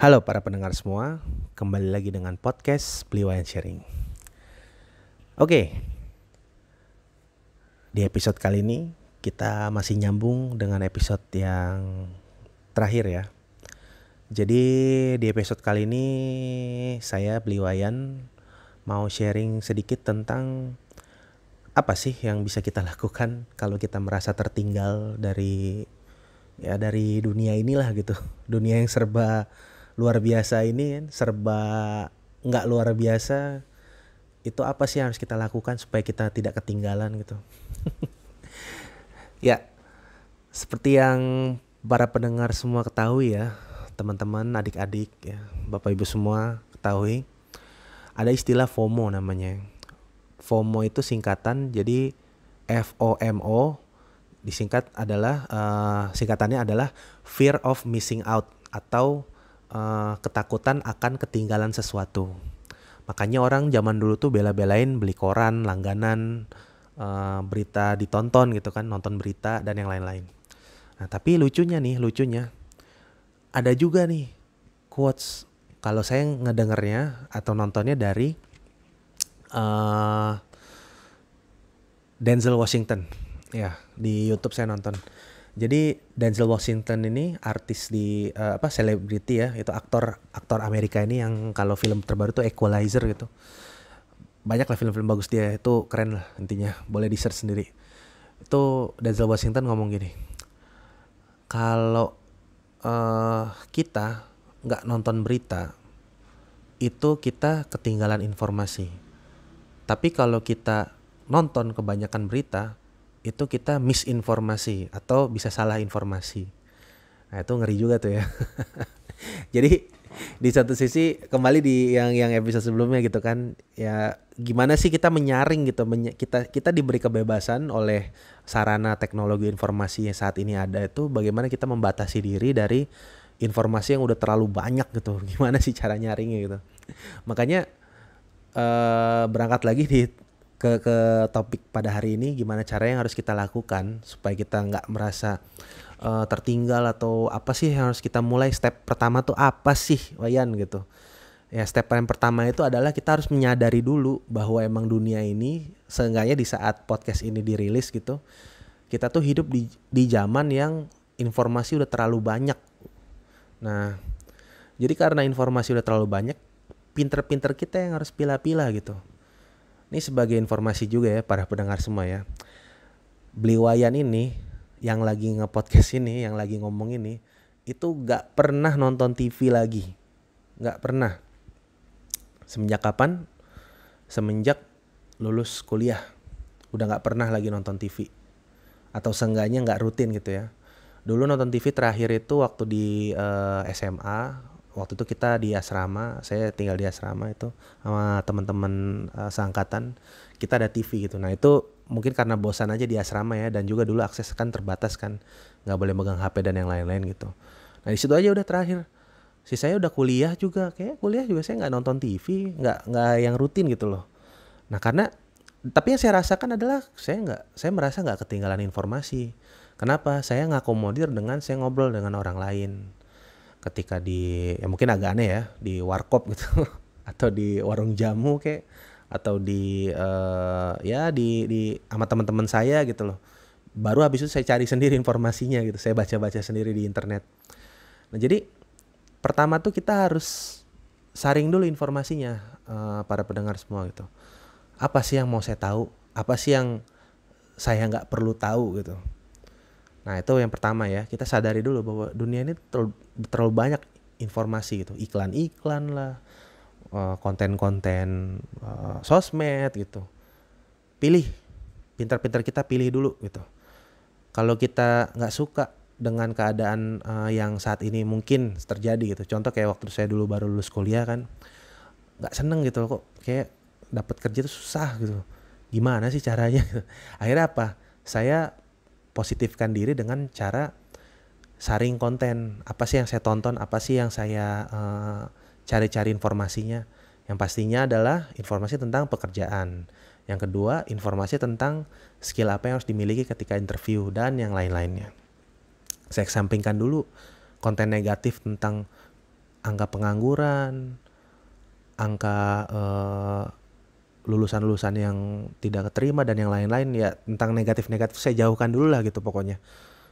Halo para pendengar semua, kembali lagi dengan podcast Beliwayan Sharing. Oke, di episode kali ini kita masih nyambung dengan episode yang terakhir ya. Jadi di episode kali ini saya Beliwayan mau sharing sedikit tentang apa sih yang bisa kita lakukan kalau kita merasa tertinggal dari dunia inilah gitu. Dunia yang serba luar biasa ini kan, serba nggak luar biasa. Itu apa sih yang harus kita lakukan supaya kita tidak ketinggalan gitu. Ya, seperti yang para pendengar semua ketahui ya, teman-teman, adik-adik ya, Bapak Ibu semua ketahui, ada istilah FOMO namanya. FOMO itu singkatan, jadi FOMO disingkat adalah singkatannya adalah fear of missing out atau ketakutan akan ketinggalan sesuatu. Makanya orang zaman dulu tuh bela-belain beli koran, langganan, berita ditonton gitu kan, nonton berita dan yang lain-lain. Nah tapi lucunya, ada juga nih quotes kalau saya ngedengernya atau nontonnya dari Denzel Washington. Ya, di YouTube saya nonton. Jadi Denzel Washington ini artis di selebriti ya, itu aktor Amerika ini yang kalau film terbaru tuh Equalizer gitu. Banyak lah film-film bagus dia, itu keren lah intinya, boleh di search sendiri. Itu Denzel Washington ngomong gini, kalau kita nggak nonton berita itu kita ketinggalan informasi. Tapi kalau kita nonton kebanyakan berita itu kita misinformasi atau bisa salah informasi. Nah itu ngeri juga tuh ya. Jadi di satu sisi kembali di yang episode sebelumnya gitu kan, ya gimana sih kita menyaring gitu, kita diberi kebebasan oleh sarana teknologi informasi yang saat ini ada, itu bagaimana kita membatasi diri dari informasi yang udah terlalu banyak gitu. Gimana sih cara nyaringnya gitu. Makanya berangkat lagi ke topik pada hari ini, gimana cara yang harus kita lakukan supaya kita nggak merasa tertinggal atau apa sih yang harus kita mulai. Step pertama tuh apa sih, Wayan gitu. Ya step yang pertama itu adalah kita harus menyadari dulu bahwa emang dunia ini, seenggaknya di saat podcast ini dirilis gitu, kita tuh hidup di zaman yang informasi udah terlalu banyak. Nah, jadi karena informasi udah terlalu banyak, pinter-pinter kita yang harus pilah-pilah gitu. Ini sebagai informasi juga ya para pendengar semua ya. Beliwayan ini yang lagi nge-podcast ini, yang lagi ngomong ini, itu gak pernah nonton TV lagi. Gak pernah. Semenjak kapan? Semenjak lulus kuliah. Udah gak pernah lagi nonton TV. Atau seenggaknya gak rutin gitu ya. Dulu nonton TV terakhir itu waktu di SMA. Waktu itu kita di asrama, saya tinggal di asrama itu sama teman-teman seangkatan. Kita ada TV gitu. Nah itu mungkin karena bosan aja di asrama ya, dan juga dulu akses kan terbatas kan, nggak boleh megang HP dan yang lain-lain gitu. Nah di situ aja udah terakhir. Saya udah kuliah juga, kayak kuliah juga saya nggak nonton TV, nggak yang rutin gitu loh. Nah karena tapi yang saya rasakan adalah saya merasa nggak ketinggalan informasi. Kenapa? Saya ngakomodir dengan saya ngobrol dengan orang lain. Ketika ya mungkin agak aneh ya, di warkop gitu atau di warung jamu kayak, atau di sama teman-teman saya gitu loh. Baru habis itu saya cari sendiri informasinya gitu, saya baca-baca sendiri di internet. Nah jadi pertama tuh kita harus saring dulu informasinya, para pendengar semua gitu. Apa sih yang mau saya tahu, apa sih yang saya nggak perlu tahu gitu. Nah itu yang pertama ya, kita sadari dulu bahwa dunia ini terlalu banyak informasi gitu, iklan-iklan lah, konten-konten sosmed gitu. Pilih, pintar-pintar kita pilih dulu gitu. Kalau kita nggak suka dengan keadaan yang saat ini mungkin terjadi gitu, contoh kayak waktu saya dulu baru lulus kuliah kan, nggak seneng gitu kok, kayak dapat kerja tuh susah gitu. Gimana sih caranya? Akhirnya apa? Saya positifkan diri dengan cara saring konten. Apa sih yang saya tonton, apa sih yang saya cari-cari informasinya. Yang pastinya adalah informasi tentang pekerjaan. Yang kedua, informasi tentang skill apa yang harus dimiliki ketika interview dan yang lain-lainnya. Saya kesampingkan dulu konten negatif tentang angka pengangguran, angka lulusan-lulusan yang tidak keterima dan yang lain-lain. Ya tentang negatif-negatif saya jauhkan dulu lah gitu pokoknya.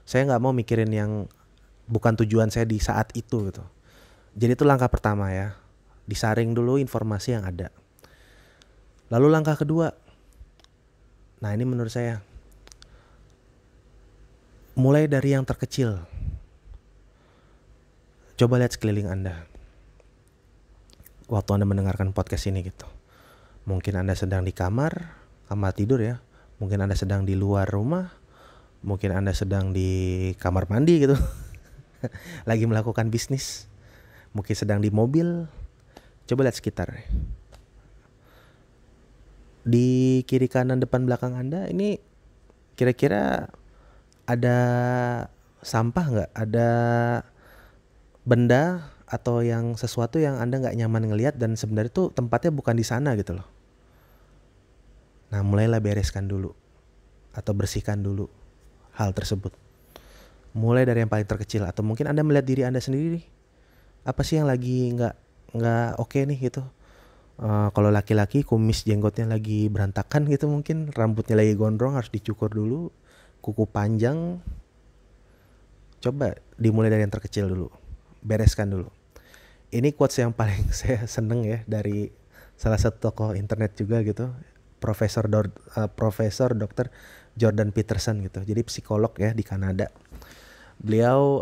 Saya nggak mau mikirin yang bukan tujuan saya di saat itu gitu. Jadi itu langkah pertama ya, disaring dulu informasi yang ada. Lalu langkah kedua, nah ini menurut saya, mulai dari yang terkecil. Coba lihat sekeliling Anda waktu Anda mendengarkan podcast ini gitu. Mungkin Anda sedang di kamar tidur ya. Mungkin Anda sedang di luar rumah. Mungkin Anda sedang di kamar mandi gitu. Lagi melakukan bisnis. Mungkin sedang di mobil. Coba lihat sekitar. Di kiri kanan depan belakang Anda ini kira-kira ada sampah nggak? Ada benda atau yang sesuatu yang Anda nggak nyaman ngelihat dan sebenarnya tuh tempatnya bukan di sana gitu loh. Nah mulailah bereskan dulu atau bersihkan dulu hal tersebut. Mulai dari yang paling terkecil, atau mungkin Anda melihat diri Anda sendiri, apa sih yang lagi nggak oke nih gitu. Kalau laki-laki kumis jenggotnya lagi berantakan gitu, mungkin rambutnya lagi gondrong harus dicukur dulu, kuku panjang. Coba dimulai dari yang terkecil dulu, bereskan dulu. Ini quotes yang paling saya seneng ya dari salah satu tokoh internet juga gitu, Profesor Dr. Jordan Peterson gitu. Jadi psikolog ya di Kanada. Beliau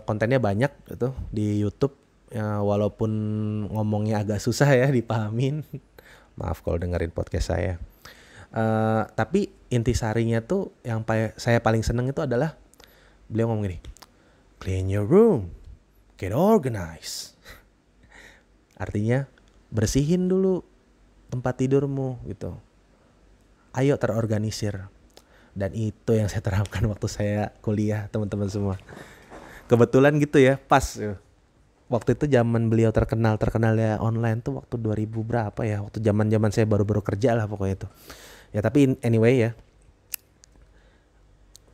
kontennya banyak gitu di YouTube. Ya, walaupun ngomongnya agak susah ya dipahamin. Maaf kalau dengerin podcast saya. Tapi intisarinya tuh yang saya paling seneng itu adalah beliau ngomong gini, clean your room, get organized. Artinya bersihin dulu tempat tidurmu gitu. Ayo terorganisir. Dan itu yang saya terapkan waktu saya kuliah, teman-teman semua. Kebetulan gitu ya, pas. Waktu itu zaman beliau terkenalnya online tuh waktu 2000 berapa ya. Waktu zaman saya baru-baru kerja lah pokoknya itu. Ya tapi anyway ya.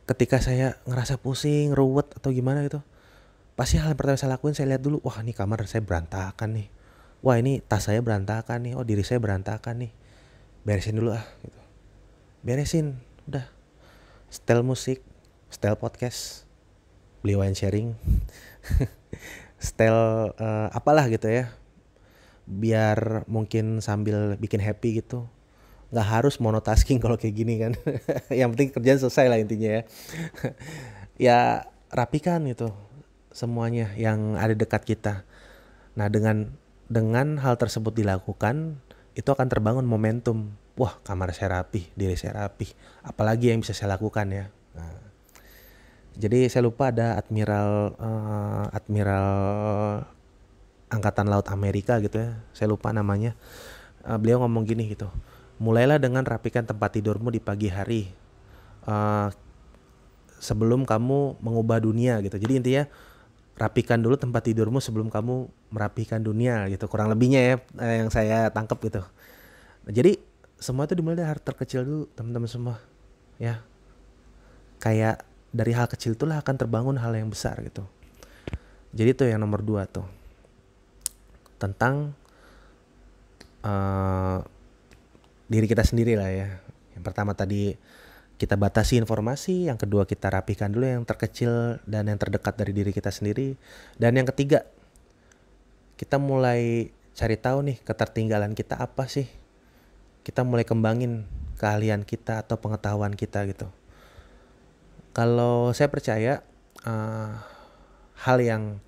Ketika saya ngerasa pusing, ruwet atau gimana gitu, pasti hal yang pertama saya lakuin, saya lihat dulu, wah ini kamar saya berantakan nih. Wah ini tas saya berantakan nih. Oh diri saya berantakan nih. Beresin dulu gitu. Beresin, udah. Setel musik, setel podcast, beli wine sharing, setel apalah gitu ya. Biar mungkin sambil bikin happy gitu. Gak harus monotasking kalau kayak gini kan. Yang penting kerjaan selesai lah intinya ya. Ya rapikan gitu semuanya yang ada dekat kita. Nah dengan hal tersebut dilakukan, itu akan terbangun momentum. Wah kamar saya rapih, diri saya rapih. Apalagi yang bisa saya lakukan ya. Nah, jadi saya lupa ada admiral Angkatan Laut Amerika gitu ya. Saya lupa namanya. Beliau ngomong gini gitu. Mulailah dengan rapikan tempat tidurmu di pagi hari. Sebelum kamu mengubah dunia gitu. Jadi intinya rapikan dulu tempat tidurmu sebelum kamu merapikan dunia gitu. Kurang lebihnya ya yang saya tangkap gitu. Jadi semua itu dimulai dari hal terkecil dulu teman-teman semua ya. Kayak dari hal kecil itulah akan terbangun hal yang besar gitu. Jadi itu yang nomor 2 tuh. Tentang diri kita sendiri lah ya. Yang pertama tadi kita batasi informasi, yang kedua kita rapikan dulu yang terkecil dan yang terdekat dari diri kita sendiri. Dan yang ketiga, kita mulai cari tahu nih ketertinggalan kita apa sih. Kita mulai kembangin keahlian kita atau pengetahuan kita gitu. Kalau saya percaya hal yang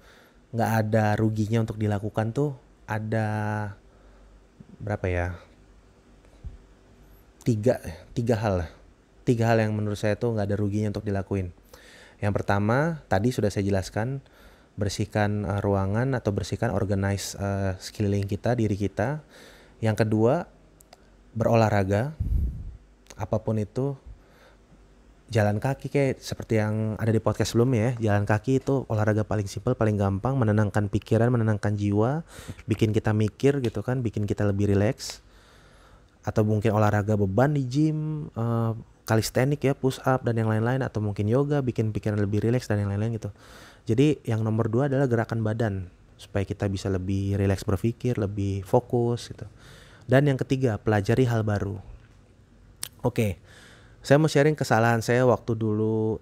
gak ada ruginya untuk dilakukan tuh ada berapa ya? Tiga hal lah. 3 hal yang menurut saya tuh gak ada ruginya untuk dilakuin. Yang pertama tadi sudah saya jelaskan, bersihkan ruangan atau bersihkan organize sekeliling kita, diri kita. Yang kedua, berolahraga, apapun itu. Jalan kaki kayak seperti yang ada di podcast sebelumnya ya. Jalan kaki itu olahraga paling simpel, paling gampang, menenangkan pikiran, menenangkan jiwa, bikin kita mikir gitu kan, bikin kita lebih rileks. Atau mungkin olahraga beban di gym, calisthenics ya, push up dan yang lain-lain, atau mungkin yoga, bikin pikiran lebih rileks dan yang lain-lain gitu. Jadi yang nomor 2 adalah gerakan badan. supaya kita bisa lebih rileks berpikir, lebih fokus gitu. Dan yang ketiga, pelajari hal baru. Oke, saya mau sharing kesalahan saya waktu dulu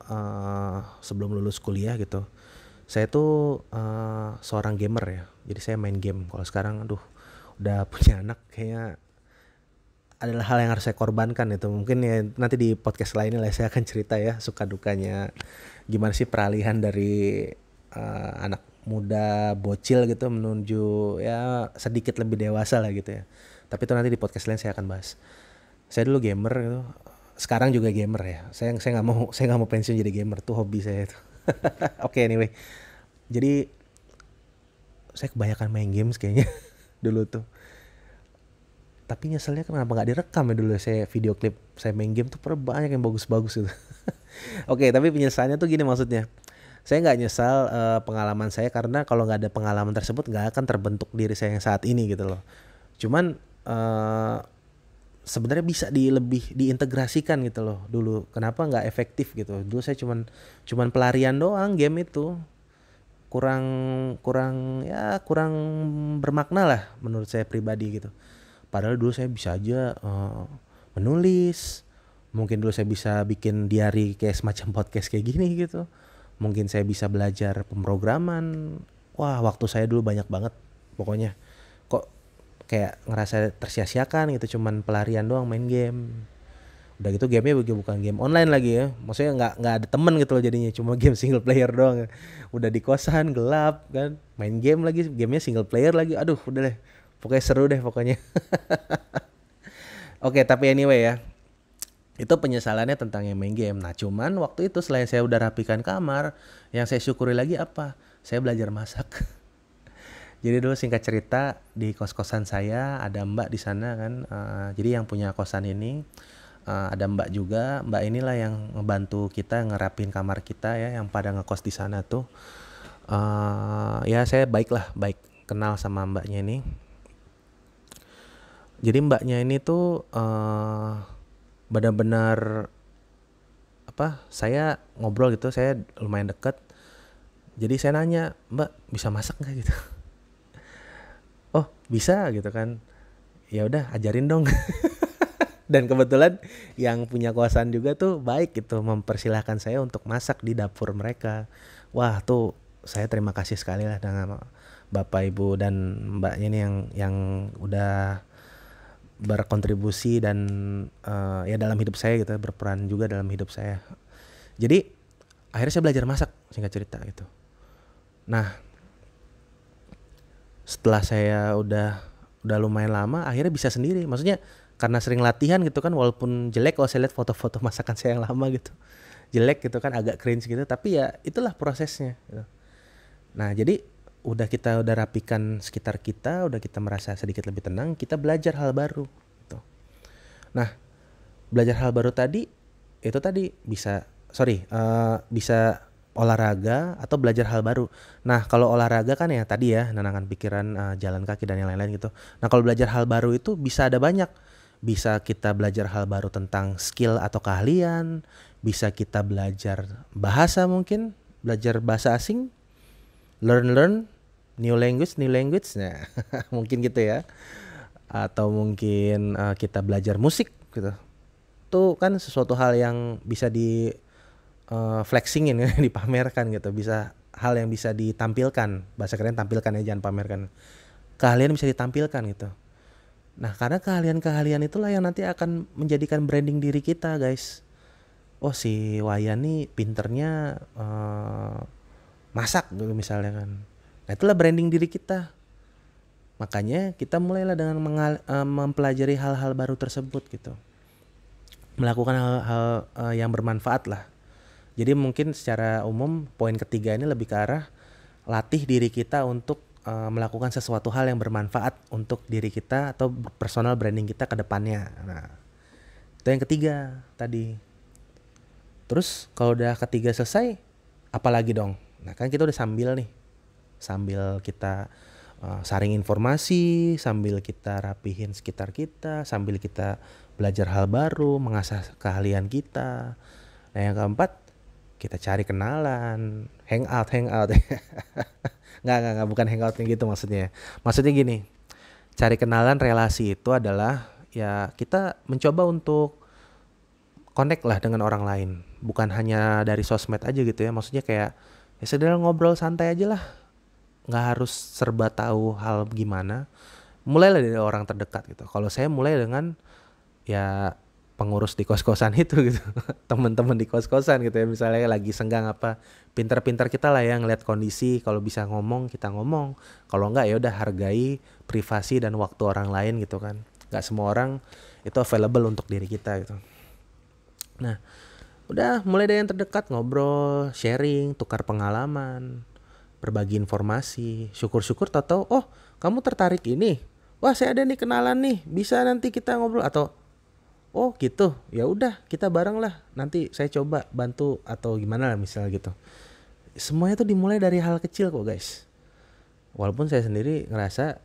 sebelum lulus kuliah gitu. Saya tuh seorang gamer ya, jadi saya main game. Kalau sekarang aduh udah punya anak, kayaknya adalah hal yang harus saya korbankan itu. Mungkin ya nanti di podcast lainnya lah saya akan cerita ya suka dukanya gimana sih peralihan dari anak muda bocil gitu menuju ya sedikit lebih dewasa lah gitu ya. Tapi itu nanti di podcast lain saya akan bahas. Saya dulu gamer gitu. Sekarang juga gamer ya. Saya nggak mau pensiun jadi gamer, tuh hobi saya itu. Oke, anyway. Jadi saya kebanyakan main games kayaknya dulu tuh. Tapi nyeselnya kenapa nggak direkam ya dulu saya video klip saya main game tuh pernah banyak yang bagus-bagus itu. Oke, tapi penyesalannya tuh gini maksudnya. Saya nggak nyesal pengalaman saya karena kalau nggak ada pengalaman tersebut nggak akan terbentuk diri saya yang saat ini gitu loh. Cuman sebenarnya bisa lebih diintegrasikan gitu loh dulu. Kenapa nggak efektif gitu? Dulu saya cuman pelarian doang game itu. Kurang kurang bermakna lah menurut saya pribadi gitu. Padahal dulu saya bisa aja menulis. Mungkin dulu saya bisa bikin diary kayak semacam podcast kayak gini gitu. Mungkin saya bisa belajar pemrograman. Wah, waktu saya dulu banyak banget pokoknya. Kok kayak ngerasa tersia-siakan gitu, cuman pelarian doang main game. Udah gitu gamenya bukan game online lagi ya. Maksudnya nggak ada temen gitu loh jadinya, cuma game single player doang. Udah di kosan gelap kan, main game lagi, gamenya single player lagi. Aduh, udah deh. Pokoknya seru deh pokoknya. Oke, tapi anyway ya. Itu penyesalannya tentang yang main game. Nah, cuman waktu itu selain saya udah rapikan kamar, yang saya syukuri lagi apa? Saya belajar masak. Jadi dulu singkat cerita di kos-kosan saya ada mbak di sana kan. Jadi yang punya kosan ini ada mbak juga. Mbak inilah yang ngebantu kita ngerapin kamar kita ya, yang pada ngekos di sana tuh. Ya saya baik kenal sama mbaknya ini. Jadi mbaknya ini tuh benar-benar saya ngobrol gitu, saya lumayan deket. Jadi saya nanya, mbak bisa masak nggak gitu? Oh bisa gitu kan, ya udah ajarin dong. Dan kebetulan yang punya kosan juga tuh baik gitu, mempersilahkan saya untuk masak di dapur mereka. Wah tuh saya terima kasih sekali lah dengan bapak ibu dan mbaknya nih yang udah berkontribusi dan ya dalam hidup saya gitu, berperan juga dalam hidup saya. Jadi akhirnya saya belajar masak singkat cerita gitu. Nah setelah saya udah lumayan lama akhirnya bisa sendiri. Maksudnya karena sering latihan gitu kan, walaupun jelek kalau saya lihat foto-foto masakan saya yang lama gitu. Jelek gitu kan, agak cringe gitu, tapi ya itulah prosesnya gitu. Nah, jadi kita udah rapikan sekitar kita, udah kita merasa sedikit lebih tenang, kita belajar hal baru gitu. Nah, belajar hal baru tadi itu tadi bisa olahraga atau belajar hal baru. Nah, kalau olahraga kan ya tadi ya, nenangkan pikiran, jalan kaki dan yang lain-lain gitu. Nah, kalau belajar hal baru itu bisa ada banyak. Bisa kita belajar hal baru tentang skill atau keahlian, bisa kita belajar bahasa mungkin, belajar bahasa asing, learn new language. Nah, mungkin gitu ya. Atau mungkin kita belajar musik gitu. Itu kan sesuatu hal yang bisa di flexingin ya, dipamerkan gitu, bisa hal yang bisa ditampilkan, bahasa keren tampilkan ya, jangan pamerkan. Keahlian bisa ditampilkan gitu. Nah karena keahlian itulah yang nanti akan menjadikan branding diri kita guys. Oh si Wayan nih pinternya masak gitu misalnya kan. Nah itulah branding diri kita. Makanya kita mulailah dengan mempelajari hal-hal baru tersebut gitu, melakukan hal-hal yang bermanfaat lah. Jadi mungkin secara umum poin ketiga ini lebih ke arah latih diri kita untuk melakukan sesuatu hal yang bermanfaat untuk diri kita atau personal branding kita ke depannya. Nah, itu yang ketiga tadi. Terus kalau udah ketiga selesai, apalagi dong? Nah kan kita udah sambil kita saring informasi, sambil kita rapihin sekitar kita, sambil kita belajar hal baru, mengasah keahlian kita. Nah yang keempat, kita cari kenalan, hangout. Nggak, bukan hangoutnya gitu maksudnya. Maksudnya gini, cari kenalan relasi itu adalah ya kita mencoba untuk connect lah dengan orang lain. Bukan hanya dari sosmed aja gitu ya. Maksudnya kayak ya sekedar ngobrol santai aja lah. Nggak harus serba tahu hal gimana. Mulailah dari orang terdekat gitu. Kalau saya mulai dengan ya pengurus di kos-kosan itu gitu. Teman-teman di kos-kosan gitu ya. Misalnya lagi senggang apa. Pintar-pintar kita lah ya ngeliat kondisi. Kalau bisa ngomong kita ngomong. Kalau enggak ya udah hargai privasi dan waktu orang lain gitu kan. Nggak semua orang itu available untuk diri kita gitu. Nah, udah mulai dari yang terdekat ngobrol, sharing, tukar pengalaman, berbagi informasi. Syukur-syukur tahu-tahu, oh kamu tertarik ini. Wah saya ada nih kenalan nih, bisa nanti kita ngobrol atau oh gitu, ya udah kita bareng lah. Nanti saya coba bantu atau gimana lah misalnya gitu. Semuanya tuh dimulai dari hal kecil kok guys. Walaupun saya sendiri ngerasa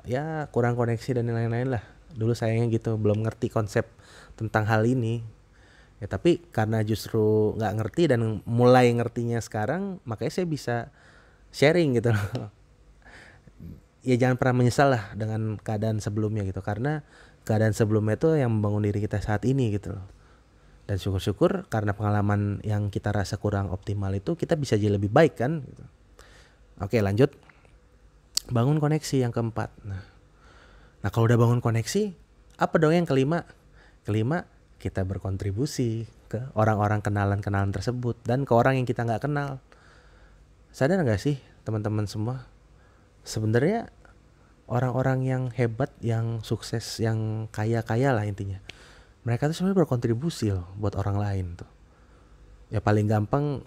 ya kurang koneksi dan lain-lain lah. Dulu sayangnya gitu, belum ngerti konsep tentang hal ini. Ya tapi karena justru nggak ngerti dan mulai ngertinya sekarang, makanya saya bisa sharing gitu loh. Ya jangan pernah menyesal lah dengan keadaan sebelumnya gitu, karena keadaan sebelumnya itu yang membangun diri kita saat ini gitu loh. Dan syukur-syukur karena pengalaman yang kita rasa kurang optimal itu kita bisa jadi lebih baik kan gitu. Oke lanjut, bangun koneksi yang keempat. Nah kalau udah bangun koneksi, apa dong yang kelima? Kelima, kita berkontribusi ke orang-orang kenalan-kenalan tersebut dan ke orang yang kita nggak kenal. Sadar nggak sih teman-teman semua? Sebenarnya orang-orang yang hebat, yang sukses, yang kaya-kaya lah intinya. Mereka tuh sebenarnya berkontribusi loh buat orang lain tuh. Ya paling gampang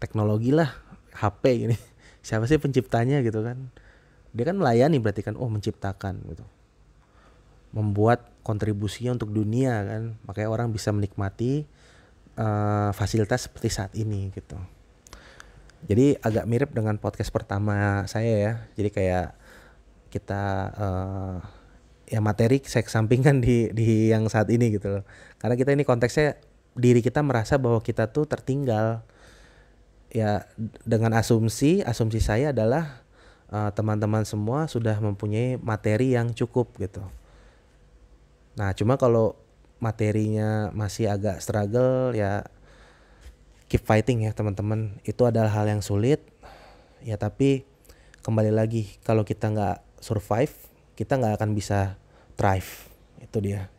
teknologi lah, HP gini. Siapa sih penciptanya gitu kan? Dia kan melayani berarti kan, oh menciptakan gitu. Membuat kontribusinya untuk dunia kan. Makanya orang bisa menikmati fasilitas seperti saat ini gitu. Jadi agak mirip dengan podcast pertama saya ya. Jadi kayak kita ya materi saya kesampingkan di yang saat ini gitu loh. Karena kita ini konteksnya diri kita merasa bahwa kita tuh tertinggal. Ya dengan asumsi saya adalah teman-teman semua sudah mempunyai materi yang cukup gitu. Nah, cuma kalau materinya masih agak struggle ya keep fighting ya teman-teman. Itu adalah hal yang sulit. Ya tapi kembali lagi kalau kita nggak survive, kita nggak akan bisa thrive. Itu dia.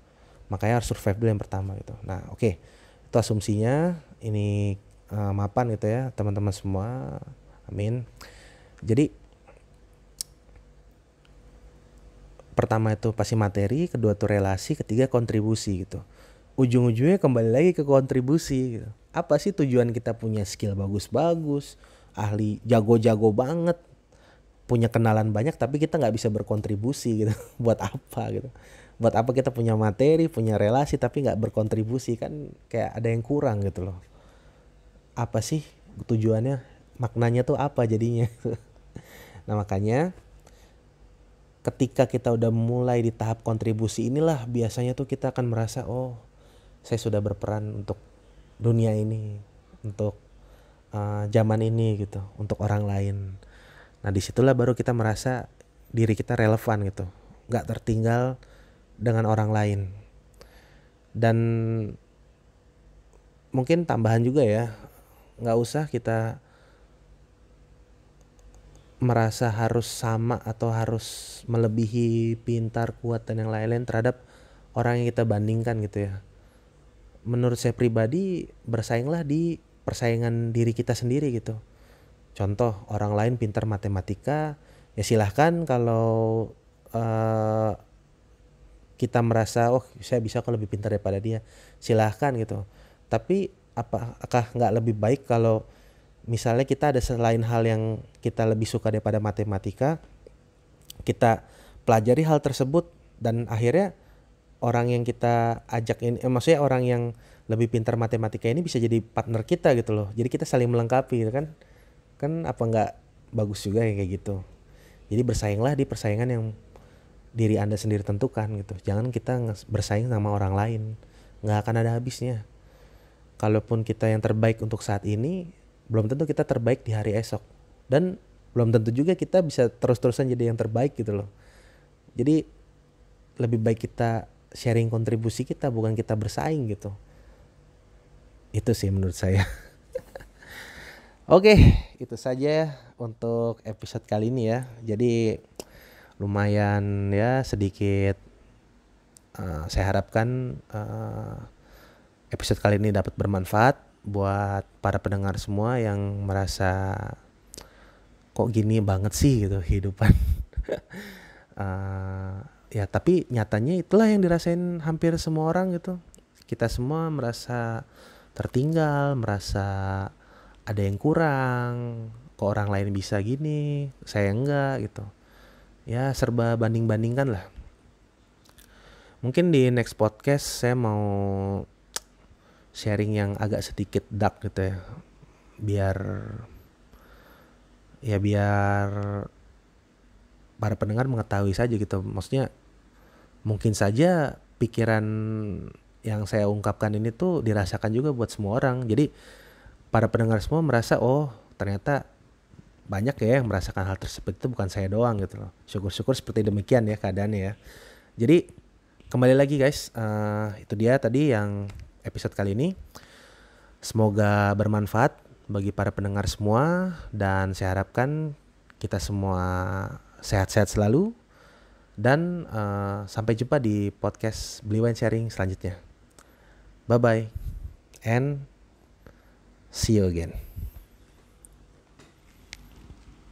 Makanya harus survive dulu yang pertama gitu. Nah, oke. Itu asumsinya. Ini mapan gitu ya teman-teman semua. Amin. Jadi pertama itu pasti materi, kedua tuh relasi, ketiga kontribusi gitu. Ujung-ujungnya kembali lagi ke kontribusi gitu. Apa sih tujuan kita punya skill bagus-bagus, ahli jago-jago banget, punya kenalan banyak tapi kita nggak bisa berkontribusi gitu. Buat apa gitu? Buat apa kita punya materi, punya relasi tapi nggak berkontribusi, kan kayak ada yang kurang gitu loh. Apa sih tujuannya? Maknanya tuh apa jadinya? Nah makanya ketika kita udah mulai di tahap kontribusi inilah biasanya tuh kita akan merasa oh saya sudah berperan untuk dunia ini, untuk zaman ini gitu, untuk orang lain. Nah disitulah baru kita merasa diri kita relevan gitu, nggak tertinggal dengan orang lain. Dan mungkin tambahan juga ya, nggak usah kita merasa harus sama atau harus melebihi pintar, kuat dan yang lain-lain terhadap orang yang kita bandingkan gitu ya. Menurut saya pribadi bersainglah di persaingan diri kita sendiri gitu. Contoh orang lain pintar matematika, ya silahkan kalau kita merasa oh saya bisa kok lebih pintar daripada dia, silahkan gitu. Tapi apakah nggak lebih baik kalau misalnya kita ada selain hal yang kita lebih suka daripada matematika, kita pelajari hal tersebut dan akhirnya orang yang kita ajak ini, maksudnya orang yang lebih pintar matematika ini bisa jadi partner kita gitu loh. Jadi kita saling melengkapi gitu kan. Kan apa nggak bagus juga ya kayak gitu. Jadi bersainglah di persaingan yang diri Anda sendiri tentukan gitu. Jangan kita bersaing sama orang lain. Nggak akan ada habisnya. Kalaupun kita yang terbaik untuk saat ini, belum tentu kita terbaik di hari esok. Dan belum tentu juga kita bisa terus-terusan jadi yang terbaik gitu loh. Jadi lebih baik kita sharing kontribusi kita, bukan kita bersaing gitu. Itu sih menurut saya. Oke, itu saja untuk episode kali ini ya. Jadi lumayan ya, sedikit saya harapkan episode kali ini dapat bermanfaat buat para pendengar semua yang merasa kok gini banget sih gitu kehidupan. Ya tapi nyatanya itulah yang dirasain hampir semua orang gitu. Kita semua merasa tertinggal, merasa ada yang kurang, kok orang lain bisa gini, saya enggak gitu. Ya serba banding-bandingkan lah. Mungkin di next podcast saya mau sharing yang agak sedikit dark gitu ya. Biar para pendengar mengetahui saja gitu. Maksudnya mungkin saja pikiran yang saya ungkapkan ini tuh dirasakan juga buat semua orang. Jadi para pendengar semua merasa oh ternyata banyak ya yang merasakan hal tersebut, itu bukan saya doang gitu loh. Syukur-syukur seperti demikian ya keadaannya ya. Jadi kembali lagi guys, itu dia tadi yang episode kali ini. Semoga bermanfaat bagi para pendengar semua dan saya harapkan kita semua sehat-sehat selalu. Dan sampai jumpa di podcast Beli Wine Sharing selanjutnya. Bye bye and see you again.